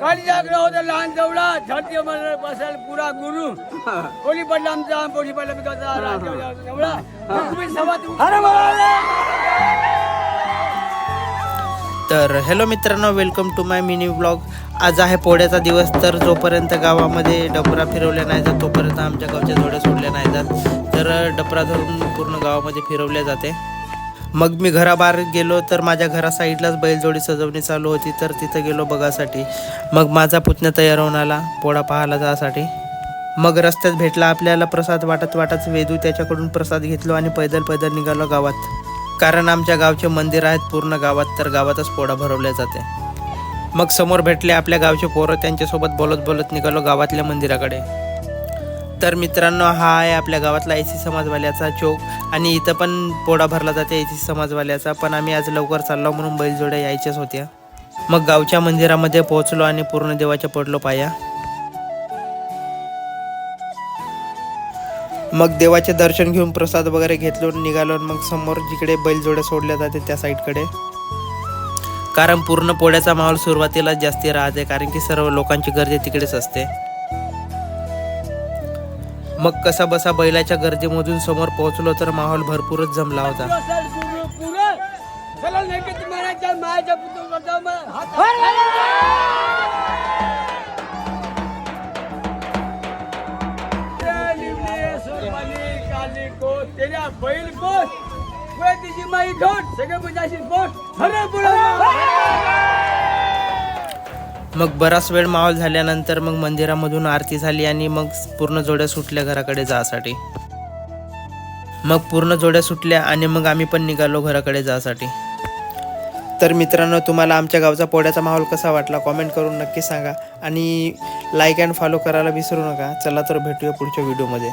काळी जागला होता लहान जवळा धरती बसायला पुरा गुरु कोणी पडला आमचा कोणी पडला पिकाचा जवळा तुम्ही सभा तर हॅलो मित्रांनो, welcome to my mini blog. आज आहे पोळ्याचा दिवस. तर जोपर्यंत गावामध्ये डबरा फिरवल्या नाही जात तोपर्यंत आमच्या गावच्या जोड्या सोडल्या नाही जात. तर डबरा धरून पूर्ण गावामध्ये फिरवल्या जाते. मग मी घराबाहेर गेलो तर माझ्या घरा साईडलाच बैलजोडी सजवणी चालू होती. तर तिथं गेलो बघासाठी. मग माझा पुतण्या तयार होऊन आला पोळा पाहायला जासाठी. मग रस्त्यात भेटला आपल्याला प्रसाद. वाटत वेदू त्याच्याकडून प्रसाद घेतलो आणि पैदल निघालो गावात. कारण आमच्या गावचे मंदिर आहेत पूर्ण गावात, तर गावातच पोळा भरवल्या जाते. मग समोर भेटले आपल्या गावचे पोरं, त्यांच्यासोबत बोलत निघालो गावातल्या मंदिराकडे. तर मित्रांनो, हा आहे आपल्या गावातला एसी समाजवाल्याचा चौक आणि इथं पण पोळा भरला जाते एसी समाजवाल्याचा. पण आम्ही आज लवकर चाललो म्हणून बैलजोड्या यायच्याच होत्या. मग गावच्या मंदिरामध्ये पोहोचलो आणि पूर्ण देवाच्या पडलो पाया. मग देवाचे दर्शन घेऊन प्रसाद वगैरे घेतलो निघालो. मग समोर जिकडे बैलजोड्या सोडल्या जाते त्या साईडकडे, कारण पूर्ण पोळ्याचा माहोल सुरुवातीला जास्ती राहते, कारण की सर्व लोकांची गर्दी तिकडेच असते. मग कसा बसा बैलाच्या गर्दीमधून समोर पोहोचलो तर माहोल भरपूरच जमला होता. मग बराच वेळ माहोल झाल्यानंतर मग मंदिरामधून आरती झाली आणि मग पूर्ण जोड्या सुटल्या घराकडे जासाठी. मग पूर्ण जोड्या सुटल्या आणि मग आम्ही पण निघालो घराकडे जासाठी. तर मित्रांनो, तुम्हाला आमच्या गावचा पोळ्याचा माहोल कसा वाटला कॉमेंट करून नक्की सांगा आणि लाईक अँड फॉलो करायला विसरू नका. चला तर भेटूया पुढच्या व्हिडिओमध्ये.